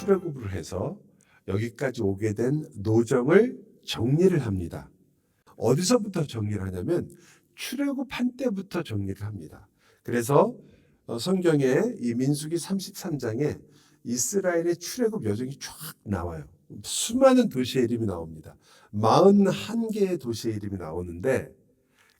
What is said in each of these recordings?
출애굽을 해서 여기까지 오게 된 노정을 정리를 합니다. 어디서부터 정리를 하냐면 출애굽한 때부터 정리를 합니다. 그래서 성경에 이 민수기 33장에 이스라엘의 출애굽 여정이 쫙 나와요. 수많은 도시의 이름이 나옵니다. 41개의 도시의 이름이 나오는데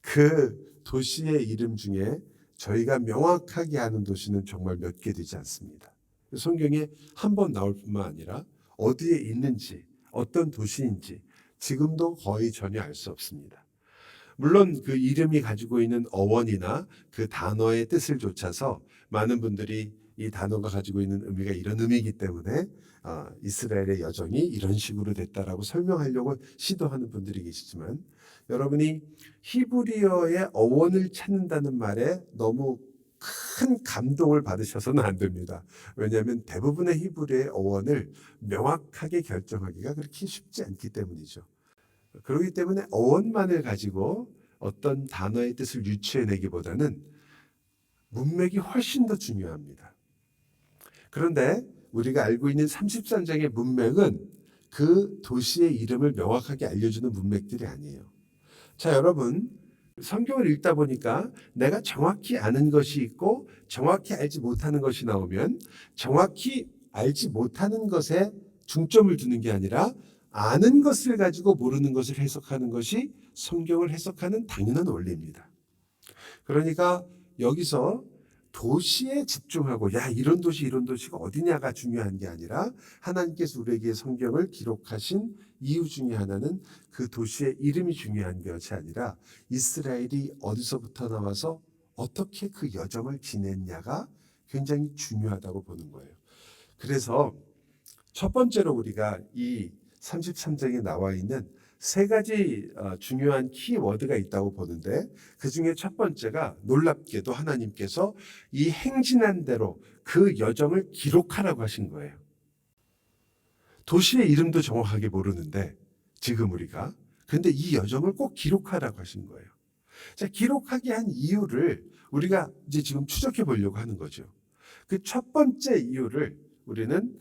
그 도시의 이름 중에 저희가 명확하게 아는 도시는 정말 몇 개 되지 않습니다. 성경에 한 번 나올 뿐만 아니라 어디에 있는지 어떤 도시인지 지금도 거의 전혀 알 수 없습니다. 물론 그 이름이 가지고 있는 어원이나 그 단어의 뜻을 좇아서 많은 분들이 이 단어가 가지고 있는 의미가 이런 의미이기 때문에 이스라엘의 여정이 이런 식으로 됐다라고 설명하려고 시도하는 분들이 계시지만 여러분이 히브리어의 어원을 찾는다는 말에 너무 큰 감동을 받으셔서는 안 됩니다. 왜냐하면 대부분의 히브리어의 어원을 명확하게 결정하기가 그렇게 쉽지 않기 때문이죠. 그렇기 때문에 어원만을 가지고 어떤 단어의 뜻을 유추해내기보다는 문맥이 훨씬 더 중요합니다. 그런데 우리가 알고 있는 33장의 문맥은 그 도시의 이름을 명확하게 알려주는 문맥들이 아니에요. 자, 여러분, 성경을 읽다 보니까 내가 정확히 아는 것이 있고 정확히 알지 못하는 것이 나오면 정확히 알지 못하는 것에 중점을 두는 게 아니라 아는 것을 가지고 모르는 것을 해석하는 것이 성경을 해석하는 당연한 원리입니다. 그러니까 여기서 도시에 집중하고 야 이런 도시 이런 도시가 어디냐가 중요한 게 아니라 하나님께서 우리에게 성경을 기록하신 이유 중에 하나는 그 도시의 이름이 중요한 것이 아니라 이스라엘이 어디서부터 나와서 어떻게 그 여정을 지냈냐가 굉장히 중요하다고 보는 거예요. 그래서 첫 번째로 우리가 이 33장에 나와 있는 세 가지 중요한 키워드가 있다고 보는데 그 중에 첫 번째가 놀랍게도 하나님께서 이 행진한 대로 그 여정을 기록하라고 하신 거예요. 도시의 이름도 정확하게 모르는데 지금 우리가 그런데 이 여정을 꼭 기록하라고 하신 거예요. 자, 기록하게 한 이유를 우리가 이제 지금 추적해 보려고 하는 거죠. 그 첫 번째 이유를 우리는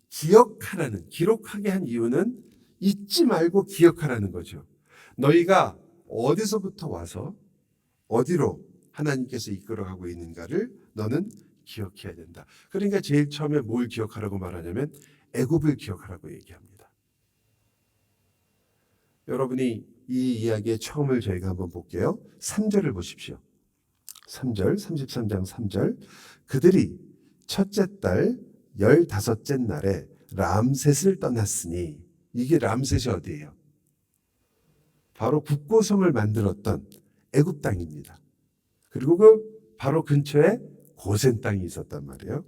기록하게 한 이유는 잊지 말고 기억하라는 거죠. 너희가 어디서부터 와서 어디로 하나님께서 이끌어가고 있는가를 너는 기억해야 된다. 그러니까 제일 처음에 뭘 기억하라고 말하냐면 애굽을 기억하라고 얘기합니다. 여러분이 이 이야기의 처음을 저희가 한번 볼게요. 3절을 보십시오. 3절, 33장 3절. 그들이 첫째 달 15째 날에 람셋을 떠났으니 이게 람셋이 어디예요? 바로 국고성을 만들었던 애굽 땅입니다. 그리고 그 바로 근처에 고센 땅이 있었단 말이에요.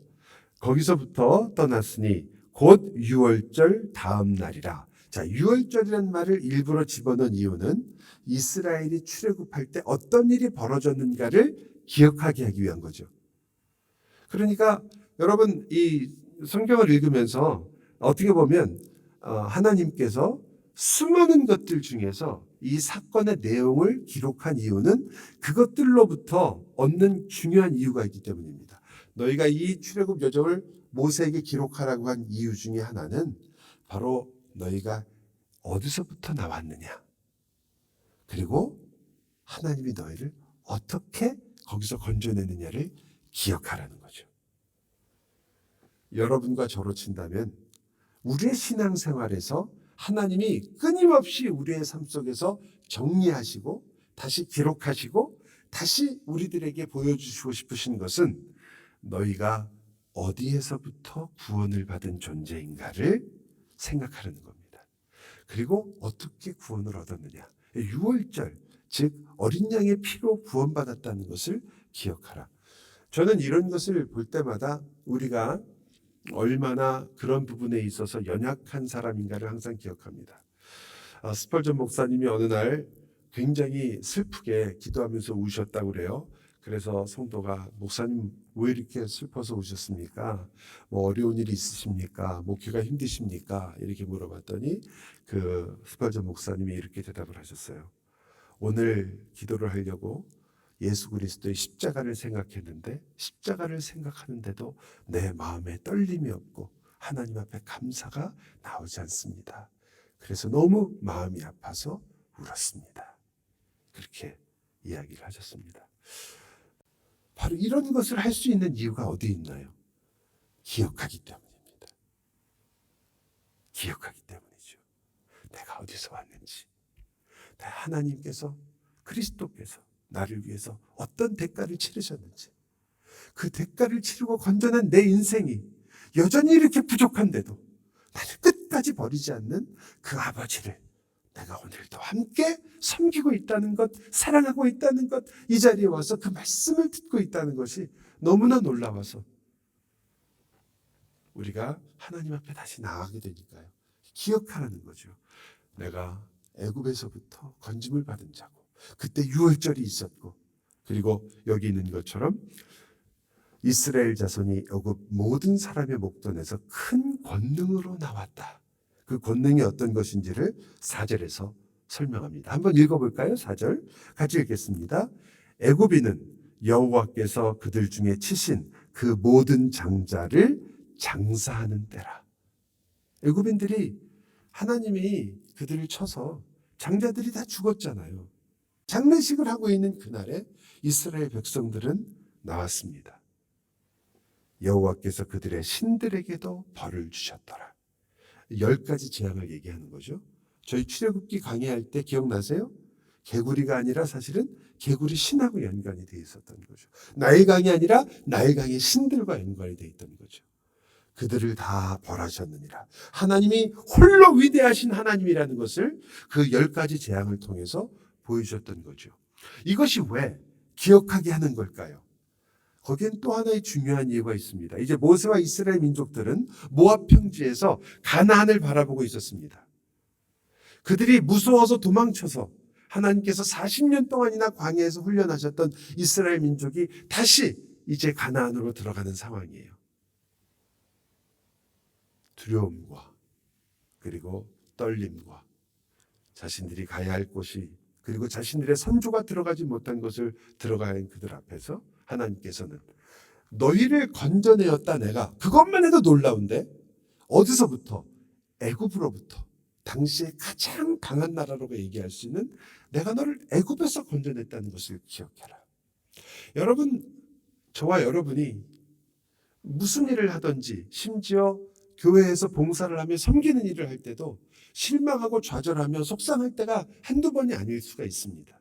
거기서부터 떠났으니 곧 유월절 다음 날이라. 자, 유월절이라는 말을 일부러 집어넣은 이유는 이스라엘이 출애굽할 때 어떤 일이 벌어졌는가를 기억하게 하기 위한 거죠. 그러니까 여러분 이 성경을 읽으면서 어떻게 보면 하나님께서 수많은 것들 중에서 이 사건의 내용을 기록한 이유는 그것들로부터 얻는 중요한 이유가 있기 때문입니다. 너희가 이 출애굽 여정을 모세에게 기록하라고 한 이유 중에 하나는 바로 너희가 어디서부터 나왔느냐, 그리고 하나님이 너희를 어떻게 거기서 건져내느냐를 기억하라는 거죠. 여러분과 저로 친다면 우리의 신앙생활에서 하나님이 끊임없이 우리의 삶 속에서 정리하시고 다시 기록하시고 다시 우리들에게 보여주시고 싶으신 것은 너희가 어디에서부터 구원을 받은 존재인가를 생각하는 겁니다. 그리고 어떻게 구원을 얻었느냐. 유월절, 즉 어린 양의 피로 구원받았다는 것을 기억하라. 저는 이런 것을 볼 때마다 우리가 얼마나 그런 부분에 있어서 연약한 사람인가를 항상 기억합니다. 스펄전 목사님이 어느 날 굉장히 슬프게 기도하면서 우셨다고 그래요. 그래서 성도가 목사님 왜 이렇게 슬퍼서 우셨습니까? 뭐 어려운 일이 있으십니까? 목회가 힘드십니까? 이렇게 물어봤더니 그 스펄전 목사님이 이렇게 대답을 하셨어요. 오늘 기도를 하려고 예수 그리스도의 십자가를 생각했는데 십자가를 생각하는데도 내 마음에 떨림이 없고 하나님 앞에 감사가 나오지 않습니다. 그래서 너무 마음이 아파서 울었습니다. 그렇게 이야기를 하셨습니다. 바로 이런 것을 할 수 있는 이유가 어디 있나요? 기억하기 때문입니다. 기억하기 때문이죠. 내가 어디서 왔는지, 하나님께서, 그리스도께서 나를 위해서 어떤 대가를 치르셨는지, 그 대가를 치르고 건져낸 내 인생이 여전히 이렇게 부족한데도 나를 끝까지 버리지 않는 그 아버지를 내가 오늘도 함께 섬기고 있다는 것, 사랑하고 있다는 것, 이 자리에 와서 그 말씀을 듣고 있다는 것이 너무나 놀라워서 우리가 하나님 앞에 다시 나가게 되니까요. 기억하라는 거죠. 내가 애굽에서부터 건짐을 받은 자고, 그때 유월절이 있었고, 그리고 여기 있는 것처럼 이스라엘 자손이 애굽 모든 사람의 목전에서 큰 권능으로 나왔다. 그 권능이 어떤 것인지를 4절에서 설명합니다. 한번 읽어볼까요? 4절 같이 읽겠습니다. 애굽인은 여호와께서 그들 중에 치신 그 모든 장자를 장사하는 때라. 애굽인들이 하나님이 그들을 쳐서 장자들이 다 죽었잖아요. 장례식을 하고 있는 그날에 이스라엘 백성들은 나왔습니다. 여호와께서 그들의 신들에게도 벌을 주셨더라. 10가지 재앙을 얘기하는 거죠. 저희 출애굽기 강의할 때 기억나세요? 개구리가 아니라 사실은 개구리 신하고 연관이 되어 있었던 거죠. 나일강이 아니라 나일강의 신들과 연관이 되어 있던 거죠. 그들을 다 벌하셨느니라. 하나님이 홀로 위대하신 하나님이라는 것을 그 10가지 재앙을 통해서 보여주셨던 거죠. 이것이 왜 기억하게 하는 걸까요? 거기엔 또 하나의 중요한 이유가 있습니다. 이제 모세와 이스라엘 민족들은 모압 평지에서 가나안을 바라보고 있었습니다. 그들이 무서워서 도망쳐서 하나님께서 40년 동안이나 광야에서 훈련하셨던 이스라엘 민족이 다시 이제 가나안으로 들어가는 상황이에요. 두려움과 그리고 떨림과 자신들이 가야 할 곳이, 그리고 자신들의 선조가 들어가지 못한 것을 들어가야 하는 그들 앞에서 하나님께서는 너희를 건져내었다 내가. 그것만 해도 놀라운데 어디서부터? 애굽으로부터. 당시에 가장 강한 나라로 얘기할 수 있는 내가 너를 애굽에서 건져냈다는 것을 기억해라. 여러분, 저와 여러분이 무슨 일을 하든지, 심지어 교회에서 봉사를 하며 섬기는 일을 할 때도 실망하고 좌절하며 속상할 때가 한두 번이 아닐 수가 있습니다.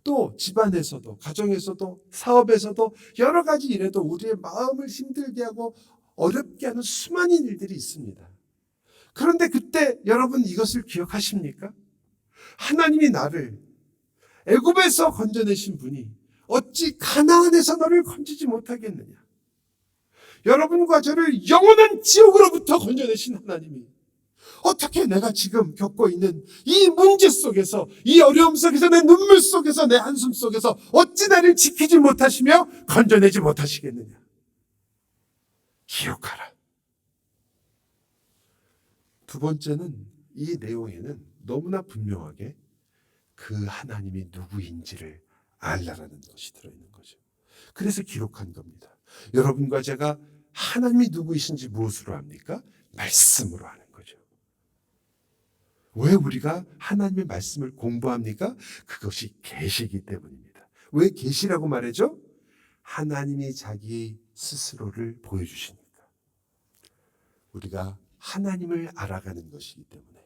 또 집안에서도, 가정에서도, 사업에서도 여러 가지 일에도 우리의 마음을 힘들게 하고 어렵게 하는 수많은 일들이 있습니다. 그런데 그때 여러분 이것을 기억하십니까? 하나님이 나를 애굽에서 건져내신 분이 어찌 가나안에서 너를 건지지 못하겠느냐? 여러분과 저를 영원한 지옥으로부터 건져내신 하나님이 어떻게 내가 지금 겪고 있는 이 문제 속에서, 이 어려움 속에서, 내 눈물 속에서, 내 한숨 속에서 어찌 나를 지키지 못하시며 건져내지 못하시겠느냐? 기억하라. 두 번째는, 이 내용에는 너무나 분명하게 그 하나님이 누구인지를 알라라는 것이 들어있는 거죠. 그래서 기록한 겁니다. 여러분과 제가 하나님이 누구이신지 무엇으로 압니까? 말씀으로 아는 거죠. 왜 우리가 하나님의 말씀을 공부합니까? 그것이 계시이기 때문입니다. 왜 계시라고 말하죠? 하나님이 자기 스스로를 보여주시니까. 우리가 하나님을 알아가는 것이기 때문에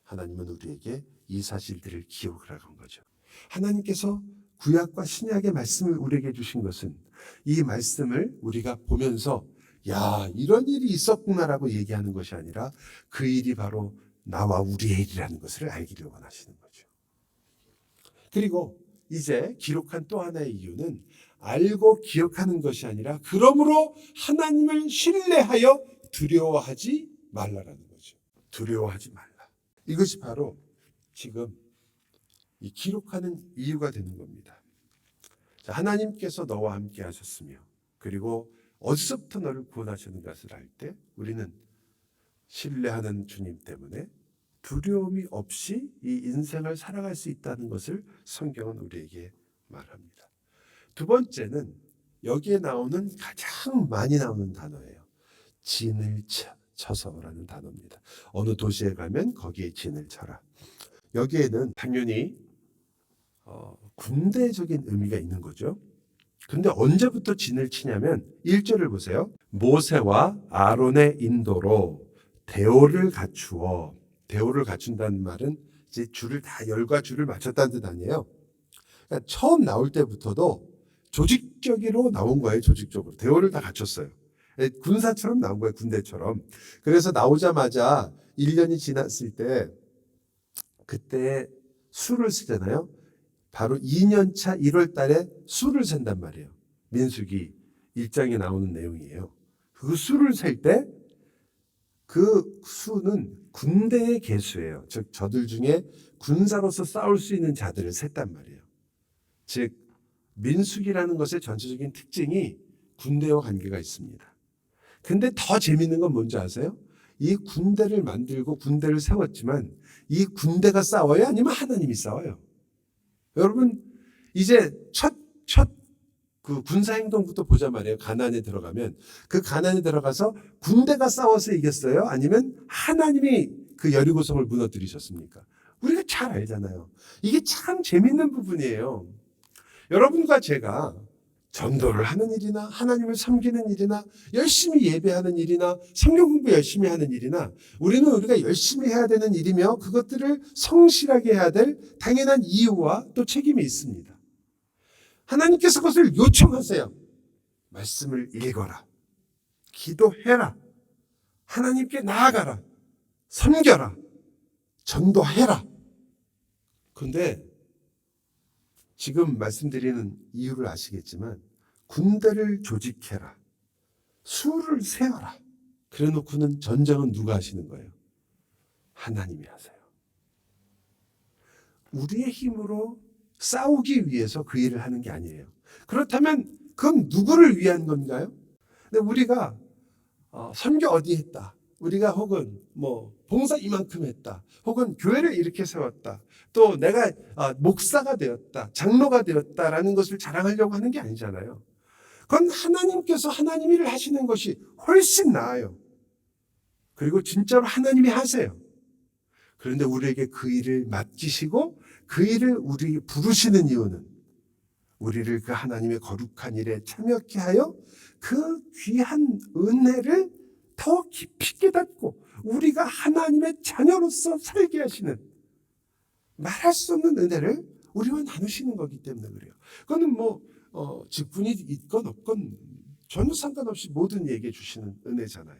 하나님은 우리에게 이 사실들을 기억하라고 한 거죠. 하나님께서 구약과 신약의 말씀을 우리에게 주신 것은 이 말씀을 우리가 보면서 야, 이런 일이 있었구나라고 얘기하는 것이 아니라 그 일이 바로 나와 우리의 일이라는 것을 알기를 원하시는 거죠. 그리고 이제 기록한 또 하나의 이유는 알고 기억하는 것이 아니라 그러므로 하나님을 신뢰하여 두려워하지 말라라는 거죠. 두려워하지 말라. 이것이 바로 지금 이 기록하는 이유가 되는 겁니다. 자, 하나님께서 너와 함께 하셨으며 그리고 어디서부터 너를 구원하시는 것을 알 때 우리는 신뢰하는 주님 때문에 두려움이 없이 이 인생을 살아갈 수 있다는 것을 성경은 우리에게 말합니다. 두 번째는 여기에 나오는 가장 많이 나오는 단어예요. 진을 쳐서라는 단어입니다. 어느 도시에 가면 거기에 진을 쳐라. 여기에는 당연히 군대적인 의미가 있는 거죠. 근데 언제부터 진을 치냐면 1절을 보세요. 모세와 아론의 인도로 대오를 갖추어. 대오를 갖춘다는 말은 이제 줄을 다 열과 줄을 맞췄다는 뜻 아니에요. 그러니까 처음 나올 때부터도 조직적으로 나온 거예요. 조직적으로. 대오를 다 갖췄어요. 군사처럼 나온 거예요. 군대처럼. 그래서 나오자마자 1년이 지났을 때 그때 수를 쓰잖아요. 바로 2년차 1월 달에 수를 센단 말이에요. 민수기 1장에 나오는 내용이에요. 그 수를 셀 때 그 수는 군대의 개수예요. 즉 저들 중에 군사로서 싸울 수 있는 자들을 셌단 말이에요. 즉 민수기라는 것의 전체적인 특징이 군대와 관계가 있습니다. 근데 더 재밌는 건 뭔지 아세요? 이 군대를 만들고 군대를 세웠지만 이 군대가 싸워요? 아니면 하나님이 싸워요? 여러분 이제 첫 그 군사행동부터 보자 말이에요. 가나안에 들어가면 그 가나안에 들어가서 군대가 싸워서 이겼어요? 아니면 하나님이 그 여리고성을 무너뜨리셨습니까? 우리가 잘 알잖아요. 이게 참 재밌는 부분이에요. 여러분과 제가 전도를 하는 일이나 하나님을 섬기는 일이나 열심히 예배하는 일이나 성경 공부 열심히 하는 일이나 우리가 열심히 해야 되는 일이며 그것들을 성실하게 해야 될 당연한 이유와 또 책임이 있습니다. 하나님께서 그것을 요청하세요. 말씀을 읽어라. 기도해라. 하나님께 나아가라. 섬겨라. 전도해라. 그런데 지금 말씀드리는 이유를 아시겠지만 군대를 조직해라. 수를 세워라. 그래 놓고는 전쟁은 누가 하시는 거예요? 하나님이 하세요. 우리의 힘으로 싸우기 위해서 그 일을 하는 게 아니에요. 그렇다면 그건 누구를 위한 건가요? 근데 우리가 선교 어디 했다. 우리가 혹은 봉사 이만큼 했다. 혹은 교회를 이렇게 세웠다. 또 내가 목사가 되었다. 장로가 되었다라는 것을 자랑하려고 하는 게 아니잖아요. 그건 하나님께서 하나님 일을 하시는 것이 훨씬 나아요. 그리고 진짜로 하나님이 하세요. 그런데 우리에게 그 일을 맡기시고 그 일을 우리 부르시는 이유는 우리를 그 하나님의 거룩한 일에 참여케 하여 그 귀한 은혜를 더 깊이 깨닫고 우리가 하나님의 자녀로서 살게 하시는 말할 수 없는 은혜를 우리와 나누시는 거기 때문에 그래요. 그거는 직분이 있건 없건 전혀 상관없이 모든 얘기해 주시는 은혜잖아요.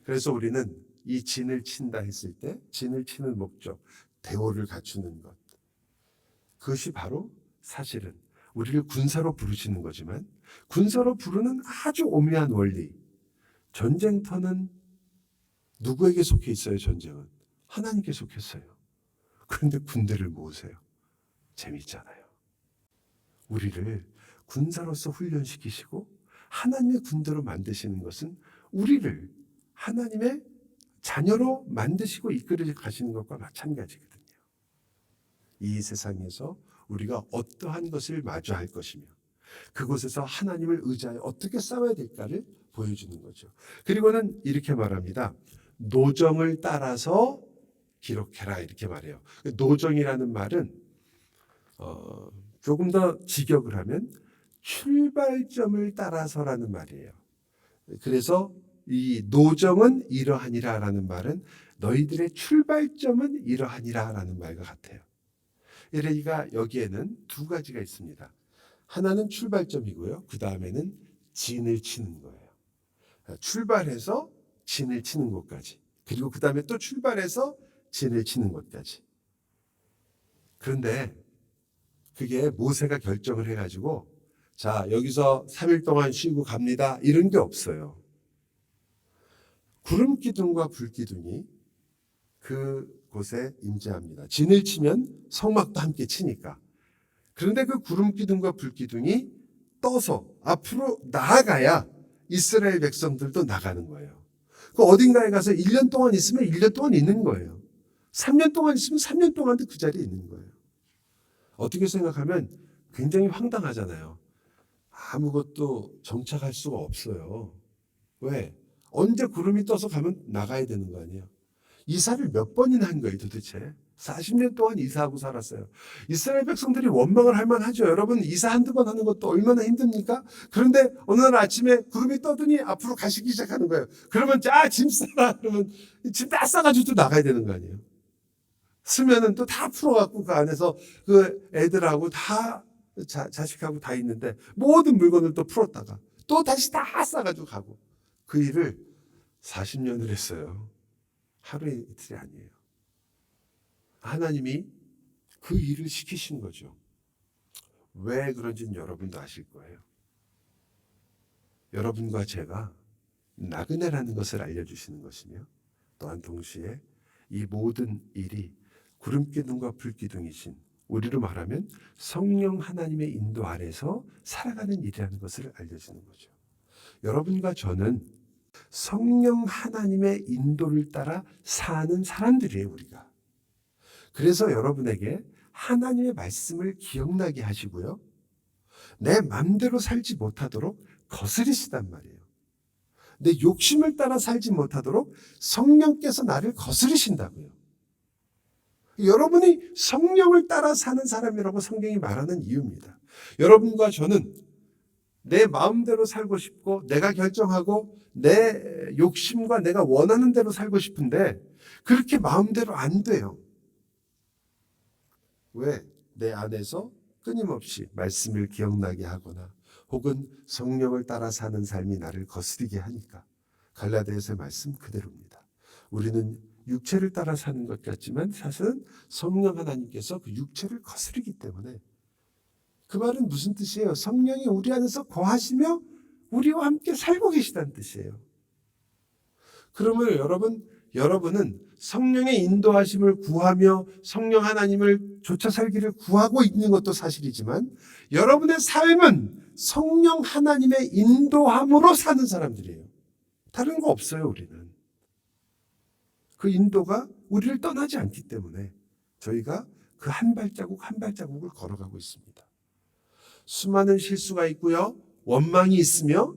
그래서 우리는 이 진을 친다 했을 때 진을 치는 목적, 대오를 갖추는 것. 그것이 바로 사실은 우리를 군사로 부르시는 거지만 군사로 부르는 아주 오묘한 원리. 전쟁터는 누구에게 속해 있어요? 전쟁은 하나님께 속했어요. 그런데 군대를 모으세요. 재밌잖아요. 우리를 군사로서 훈련시키시고 하나님의 군대로 만드시는 것은 우리를 하나님의 자녀로 만드시고 이끌어 가시는 것과 마찬가지거든요. 이 세상에서 우리가 어떠한 것을 마주할 것이며 그곳에서 하나님을 의지하여 어떻게 싸워야 될까를 보여주는 거죠. 그리고는 이렇게 말합니다. 노정을 따라서 기록해라 이렇게 말해요. 노정이라는 말은 조금 더 직역을 하면 출발점을 따라서라는 말이에요. 그래서 이 노정은 이러하니라라는 말은 너희들의 출발점은 이러하니라라는 말과 같아요. 그러니까 여기에는 두 가지가 있습니다. 하나는 출발점이고요. 그 다음에는 진을 치는 거예요. 출발해서 진을 치는 곳까지. 그리고 그 다음에 또 출발해서 진을 치는 곳까지. 그런데 그게 모세가 결정을 해가지고 자 여기서 3일 동안 쉬고 갑니다. 이런 게 없어요. 구름 기둥과 불 기둥이 그곳에 임재합니다. 진을 치면 성막도 함께 치니까. 그런데 그 구름 기둥과 불 기둥이 떠서 앞으로 나아가야 이스라엘 백성들도 나가는 거예요. 그 어딘가에 가서 1년 동안 있으면 1년 동안 있는 거예요. 3년 동안 있으면 3년 동안도 그 자리에 있는 거예요. 어떻게 생각하면 굉장히 황당하잖아요. 아무것도 정착할 수가 없어요. 왜? 언제 구름이 떠서 가면 나가야 되는 거 아니에요. 이사를 몇 번이나 한 거예요 도대체. 40년 동안 이사하고 살았어요. 이스라엘 백성들이 원망을 할 만하죠. 여러분 이사 한두 번 하는 것도 얼마나 힘듭니까? 그런데 어느 날 아침에 구름이 떠더니 앞으로 가시기 시작하는 거예요. 그러면 짐 싸라. 그러면 짐 다 싸가지고 또 나가야 되는 거 아니에요. 쓰면은 또 다 풀어갖고 그 안에서 그 애들하고 다 자식하고 다 있는데 모든 물건을 또 풀었다가 또 다시 다 싸가지고 가고 그 일을 40년을 했어요. 하루 이틀이 아니에요. 하나님이 그 일을 시키신 거죠. 왜 그런지는 여러분도 아실 거예요. 여러분과 제가 나그네라는 것을 알려주시는 것이며 또한 동시에 이 모든 일이 구름기둥과 불기둥이신 우리로 말하면 성령 하나님의 인도 아래서 살아가는 일이라는 것을 알려주는 거죠. 여러분과 저는 성령 하나님의 인도를 따라 사는 사람들이에요. 우리가. 그래서 여러분에게 하나님의 말씀을 기억나게 하시고요. 내 마음대로 살지 못하도록 거스리시단 말이에요. 내 욕심을 따라 살지 못하도록 성령께서 나를 거스르신다고요. 여러분이 성령을 따라 사는 사람이라고 성경이 말하는 이유입니다. 여러분과 저는 내 마음대로 살고 싶고 내가 결정하고 내 욕심과 내가 원하는 대로 살고 싶은데 그렇게 마음대로 안 돼요. 왜? 내 안에서 끊임없이 말씀을 기억나게 하거나 혹은 성령을 따라 사는 삶이 나를 거스리게 하니까. 갈라디아서의 말씀 그대로입니다. 우리는 육체를 따라 사는 것 같지만 사실은 성령 하나님께서 그 육체를 거스르기 때문에 그 말은 무슨 뜻이에요? 성령이 우리 안에서 거하시며 우리와 함께 살고 계시다는 뜻이에요. 그러면 여러분은 성령의 인도하심을 구하며 성령 하나님을 쫓아 살기를 구하고 있는 것도 사실이지만 여러분의 삶은 성령 하나님의 인도함으로 사는 사람들이에요. 다른 거 없어요. 우리는. 그 인도가 우리를 떠나지 않기 때문에 저희가 그 한 발자국 한 발자국을 걸어가고 있습니다. 수많은 실수가 있고요. 원망이 있으며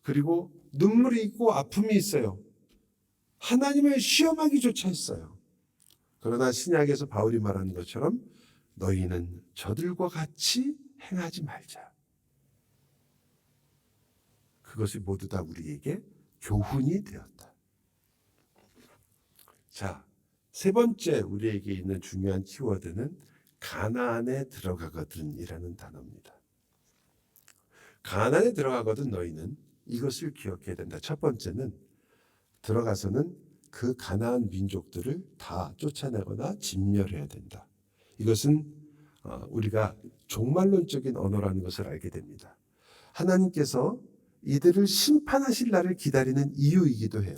그리고 눈물이 있고 아픔이 있어요. 하나님을 시험하기조차 했어요. 그러나 신약에서 바울이 말하는 것처럼 너희는 저들과 같이 행하지 말자. 그것이 모두 다 우리에게 교훈이 되었다. 자, 세 번째 우리에게 있는 중요한 키워드는 가나안에 들어가거든이라는 단어입니다. 가나안에 들어가거든 너희는 이것을 기억해야 된다. 첫 번째는 들어가서는 그 가나안 민족들을 다 쫓아내거나 진멸해야 된다. 이것은 우리가 종말론적인 언어라는 것을 알게 됩니다. 하나님께서 이들을 심판하실 날을 기다리는 이유이기도 해요.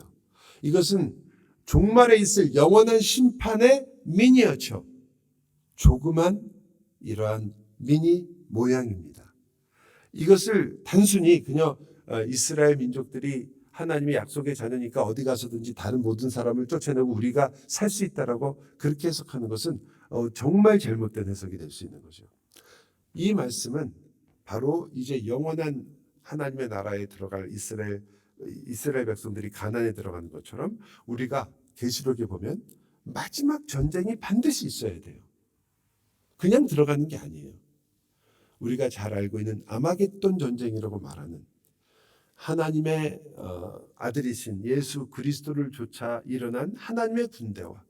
이것은 종말에 있을 영원한 심판의 미니어처, 조그만 이러한 미니 모양입니다. 이것을 단순히 그냥 이스라엘 민족들이 하나님의 약속의 자녀니까 어디 가서든지 다른 모든 사람을 쫓아내고 우리가 살 수 있다라고 그렇게 해석하는 것은 정말 잘못된 해석이 될 수 있는 거죠. 이 말씀은 바로 이제 영원한 하나님의 나라에 들어갈 이스라엘 백성들이 가나안에 들어가는 것처럼 우리가 계시록에 보면 마지막 전쟁이 반드시 있어야 돼요. 그냥 들어가는 게 아니에요. 우리가 잘 알고 있는 아마겟돈 전쟁이라고 말하는 하나님의 아들이신 예수 그리스도를 쫓아 일어난 하나님의 군대와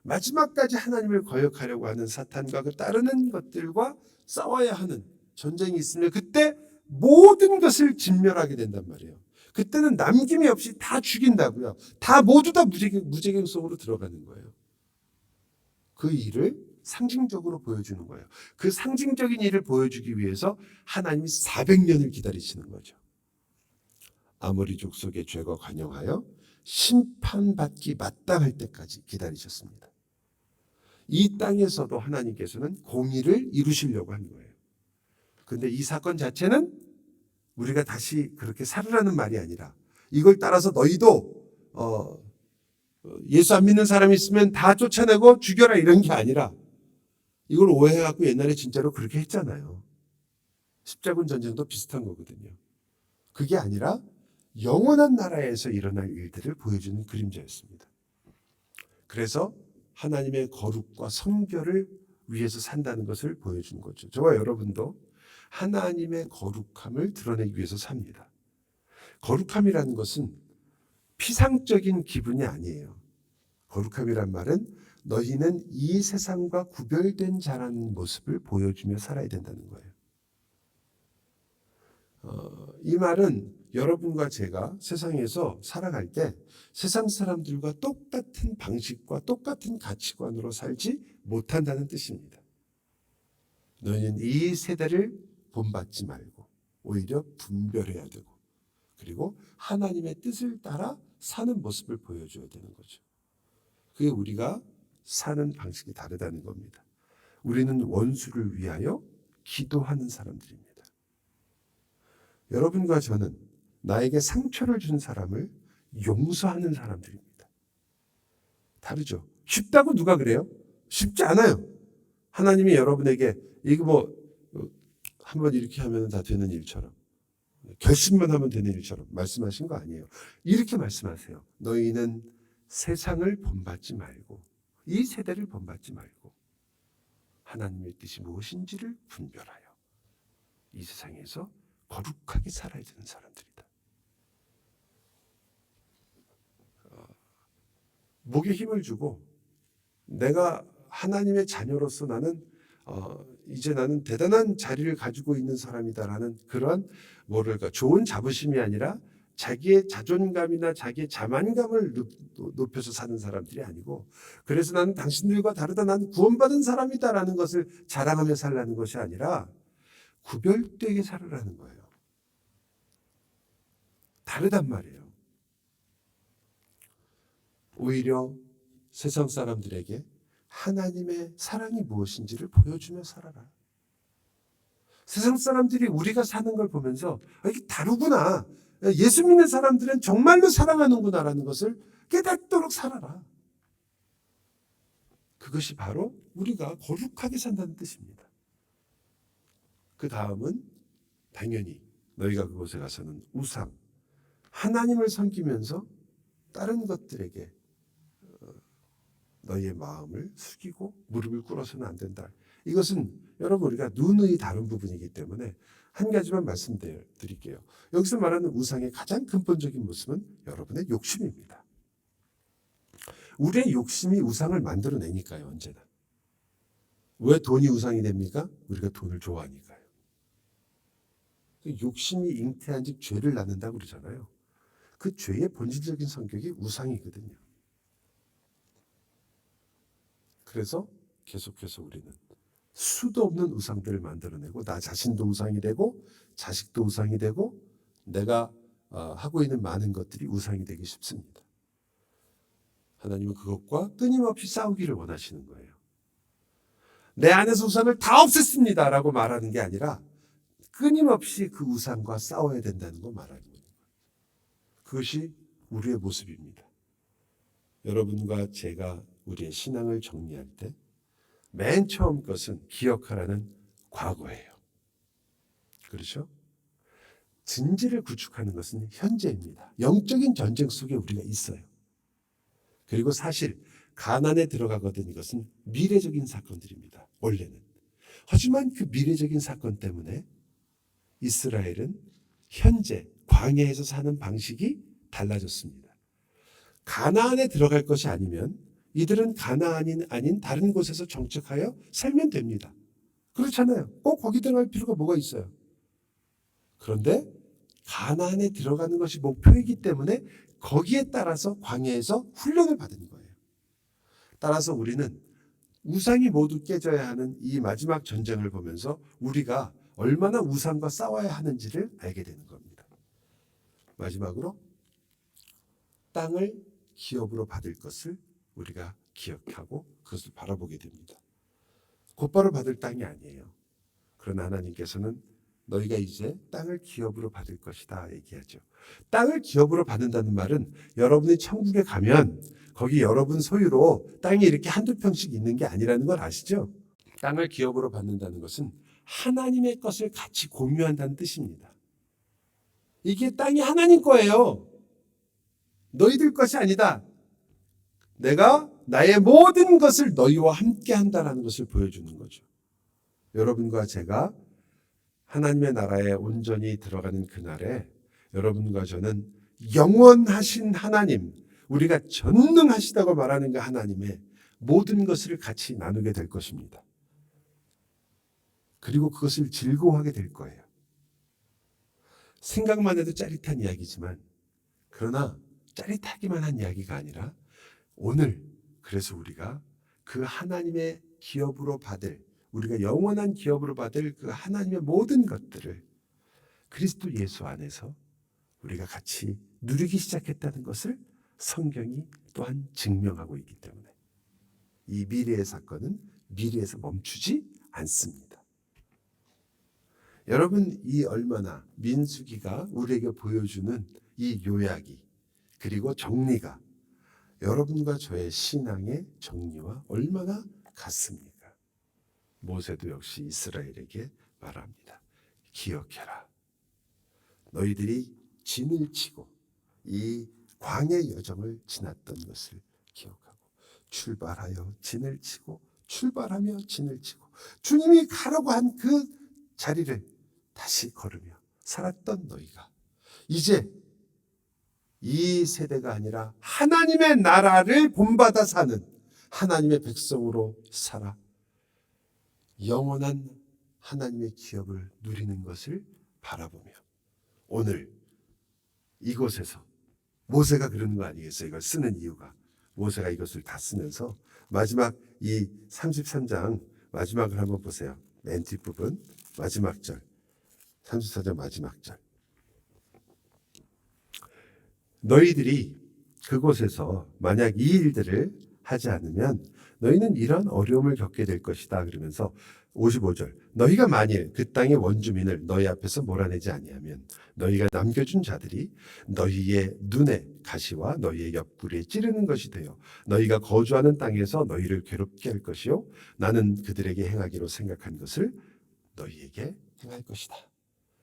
마지막까지 하나님을 거역하려고 하는 사탄과 그 따르는 것들과 싸워야 하는 전쟁이 있으면 그때 모든 것을 진멸하게 된단 말이에요. 그때는 남김이 없이 다 죽인다고요. 다 모두 다 무지경 속으로 들어가는 거예요. 그 일을 상징적으로 보여주는 거예요. 그 상징적인 일을 보여주기 위해서 하나님이 400년을 기다리시는 거죠. 아모리 족속의 죄가 관영하여 심판받기 마땅할 때까지 기다리셨습니다. 이 땅에서도 하나님께서는 공의를 이루시려고 한 거예요. 그런데 이 사건 자체는 우리가 다시 그렇게 살으라는 말이 아니라 이걸 따라서 너희도 예수 안 믿는 사람이 있으면 다 쫓아내고 죽여라 이런 게 아니라 이걸 오해해갖고 옛날에 진짜로 그렇게 했잖아요. 십자군 전쟁도 비슷한 거거든요. 그게 아니라 영원한 나라에서 일어날 일들을 보여주는 그림자였습니다. 그래서 하나님의 거룩과 성결을 위해서 산다는 것을 보여준 거죠. 저와 여러분도 하나님의 거룩함을 드러내기 위해서 삽니다. 거룩함이라는 것은 피상적인 기분이 아니에요. 거룩함이란 말은 너희는 이 세상과 구별된 자라는 모습을 보여주며 살아야 된다는 거예요. 이 말은 여러분과 제가 세상에서 살아갈 때 세상 사람들과 똑같은 방식과 똑같은 가치관으로 살지 못한다는 뜻입니다. 너희는 이 세대를 본받지 말고 오히려 분별해야 되고 그리고 하나님의 뜻을 따라 사는 모습을 보여줘야 되는 거죠. 그게 우리가 사는 방식이 다르다는 겁니다. 우리는 원수를 위하여 기도하는 사람들입니다. 여러분과 저는 나에게 상처를 준 사람을 용서하는 사람들입니다. 다르죠. 쉽다고 누가 그래요? 쉽지 않아요. 하나님이 여러분에게 이거 한번 이렇게 하면 다 되는 일처럼 결심만 하면 되는 일처럼 말씀하신 거 아니에요. 이렇게 말씀하세요. 너희는 세상을 본받지 말고 이 세대를 본받지 말고 하나님의 뜻이 무엇인지를 분별하여 이 세상에서 거룩하게 살아야 되는 사람들이다. 목에 힘을 주고 내가 하나님의 자녀로서 나는 이제 나는 대단한 자리를 가지고 있는 사람이다라는 그런 좋은 자부심이 아니라 자기의 자존감이나 자기의 자만감을 높여서 사는 사람들이 아니고 그래서 나는 당신들과 다르다 나는 구원받은 사람이다라는 것을 자랑하며 살라는 것이 아니라 구별되게 살으라는 거예요. 다르단 말이에요. 오히려 세상 사람들에게 하나님의 사랑이 무엇인지를 보여주며 살아라. 세상 사람들이 우리가 사는 걸 보면서 이게 다르구나. 예수 믿는 사람들은 정말로 사랑하는구나라는 것을 깨닫도록 살아라. 그것이 바로 우리가 거룩하게 산다는 뜻입니다. 그 다음은 당연히 너희가 그곳에 가서는 우상, 하나님을 섬기면서 다른 것들에게 너희의 마음을 숙이고 무릎을 꿇어서는 안 된다. 이것은 여러분 우리가 누누이 다른 부분이기 때문에 한 가지만 말씀드릴게요. 여기서 말하는 우상의 가장 근본적인 모습은 여러분의 욕심입니다. 우리의 욕심이 우상을 만들어내니까요. 언제나. 왜 돈이 우상이 됩니까? 우리가 돈을 좋아하니까요. 욕심이 잉태한 즉 죄를 낳는다고 그러잖아요. 그 죄의 본질적인 성격이 우상이거든요. 그래서 계속해서 우리는 수도 없는 우상들을 만들어내고 나 자신도 우상이 되고 자식도 우상이 되고 내가 하고 있는 많은 것들이 우상이 되기 쉽습니다. 하나님은 그것과 끊임없이 싸우기를 원하시는 거예요. 내 안에서 우상을 다 없앴습니다 라고 말하는 게 아니라 끊임없이 그 우상과 싸워야 된다는 거 말하는 거예요. 그것이 우리의 모습입니다. 여러분과 제가 우리의 신앙을 정리할 때 맨 처음 것은 기억하라는 과거예요. 그렇죠? 진지를 구축하는 것은 현재입니다. 영적인 전쟁 속에 우리가 있어요. 그리고 사실 가나안에 들어가거든 이것은 미래적인 사건들입니다. 원래는. 하지만 그 미래적인 사건 때문에 이스라엘은 현재 광야에서 사는 방식이 달라졌습니다. 가나안에 들어갈 것이 아니면 이들은 가나안이 아닌 다른 곳에서 정착하여 살면 됩니다. 그렇잖아요. 꼭 거기 들어갈 필요가 뭐가 있어요. 그런데 가나안에 들어가는 것이 목표이기 때문에 거기에 따라서 광야에서 훈련을 받은 거예요. 따라서 우리는 우상이 모두 깨져야 하는 이 마지막 전쟁을 보면서 우리가 얼마나 우상과 싸워야 하는지를 알게 되는 겁니다. 마지막으로 땅을 기업으로 받을 것을 우리가 기억하고 그것을 바라보게 됩니다. 곧바로 받을 땅이 아니에요. 그러나 하나님께서는 너희가 이제 땅을 기업으로 받을 것이다 얘기하죠. 땅을 기업으로 받는다는 말은 여러분이 천국에 가면 거기 여러분 소유로 땅이 이렇게 한두 평씩 있는 게 아니라는 걸 아시죠? 땅을 기업으로 받는다는 것은 하나님의 것을 같이 공유한다는 뜻입니다. 이게 땅이 하나님 거예요. 너희들 것이 아니다. 내가 나의 모든 것을 너희와 함께 한다는 것을 보여주는 거죠. 여러분과 제가 하나님의 나라에 온전히 들어가는 그날에 여러분과 저는 영원하신 하나님, 우리가 전능하시다고 말하는 그 하나님의 모든 것을 같이 나누게 될 것입니다. 그리고 그것을 즐거워하게 될 거예요. 생각만 해도 짜릿한 이야기지만, 그러나 짜릿하기만 한 이야기가 아니라 오늘 그래서 우리가 그 하나님의 기업으로 받을, 우리가 영원한 기업으로 받을 그 하나님의 모든 것들을 그리스도 예수 안에서 우리가 같이 누리기 시작했다는 것을 성경이 또한 증명하고 있기 때문에 이 미래의 사건은 미래에서 멈추지 않습니다. 여러분, 이 얼마나 민수기가 우리에게 보여주는 이 요약이 그리고 정리가 여러분과 저의 신앙의 정리와 얼마나 같습니까? 모세도 역시 이스라엘에게 말합니다. 기억해라. 너희들이 진을 치고 이 광야 여정을 지났던 것을 기억하고 출발하여 진을 치고 출발하며 진을 치고 주님이 가라고 한 그 자리를 다시 걸으며 살았던 너희가 이제 이 세대가 아니라 하나님의 나라를 본받아 사는 하나님의 백성으로 살아 영원한 하나님의 기업을 누리는 것을 바라보며 오늘 이곳에서 모세가 그러는 거 아니겠어요? 이걸 쓰는 이유가 모세가 이것을 다 쓰면서 마지막 이 33장 마지막을 한번 보세요. 맨 뒷부분 마지막 절 34장 마지막 절 너희들이 그곳에서 만약 이 일들을 하지 않으면 너희는 이런 어려움을 겪게 될 것이다. 그러면서 55절 너희가 만일 그 땅의 원주민을 너희 앞에서 몰아내지 아니하면 너희가 남겨준 자들이 너희의 눈에 가시와 너희의 옆구리에 찌르는 것이 되어 너희가 거주하는 땅에서 너희를 괴롭게 할 것이요 나는 그들에게 행하기로 생각한 것을 너희에게 행할 것이다.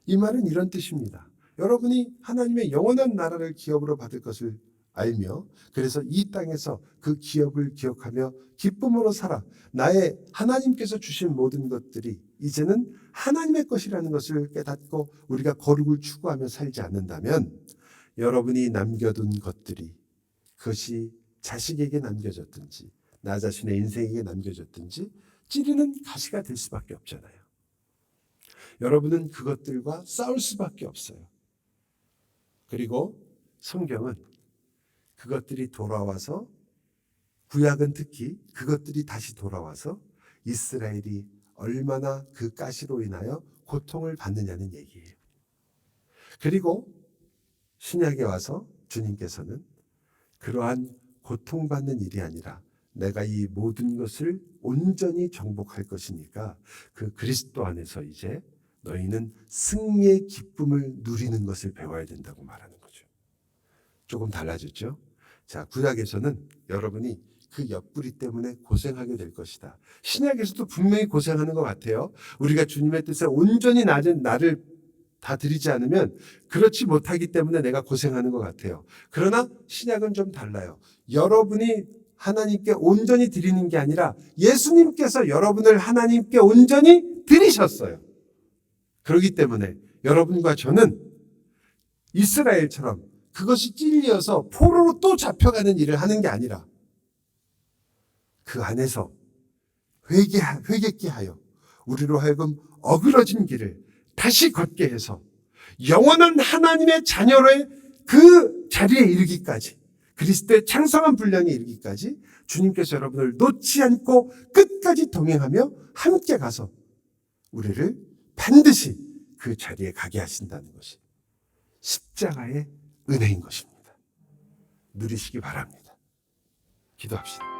이 말은 이런 뜻입니다. 여러분이 하나님의 영원한 나라를 기업으로 받을 것을 알며 그래서 이 땅에서 그 기업을 기억하며 기쁨으로 살아 나의 하나님께서 주신 모든 것들이 이제는 하나님의 것이라는 것을 깨닫고 우리가 거룩을 추구하며 살지 않는다면 여러분이 남겨둔 것들이 그것이 자식에게 남겨졌든지 나 자신의 인생에게 남겨졌든지 찌르는 가시가 될 수밖에 없잖아요. 여러분은 그것들과 싸울 수밖에 없어요. 그리고 성경은 그것들이 돌아와서 구약은 특히 그것들이 다시 돌아와서 이스라엘이 얼마나 그 가시로 인하여 고통을 받느냐는 얘기예요. 그리고 신약에 와서 주님께서는 그러한 고통받는 일이 아니라 내가 이 모든 것을 온전히 정복할 것이니까 그 그리스도 안에서 이제 너희는 승리의 기쁨을 누리는 것을 배워야 된다고 말하는 거죠. 조금 달라졌죠? 자, 구약에서는 여러분이 그 옆구리 때문에 고생하게 될 것이다. 신약에서도 분명히 고생하는 것 같아요. 우리가 주님의 뜻에 온전히 나를 다 드리지 않으면 그렇지 못하기 때문에 내가 고생하는 것 같아요. 그러나 신약은 좀 달라요. 여러분이 하나님께 온전히 드리는 게 아니라 예수님께서 여러분을 하나님께 온전히 드리셨어요. 그렇기 때문에 여러분과 저는 이스라엘처럼 그것이 찔려서 포로로 또 잡혀가는 일을 하는 게 아니라 그 안에서 회개케 하여 우리로 하여금 어그러진 길을 다시 걷게 해서 영원한 하나님의 자녀로의 그 자리에 이르기까지 그리스도의 창성한 분량에 이르기까지 주님께서 여러분을 놓지 않고 끝까지 동행하며 함께 가서 우리를 반드시 그 자리에 가게 하신다는 것이 십자가의 은혜인 것입니다. 누리시기 바랍니다. 기도합시다.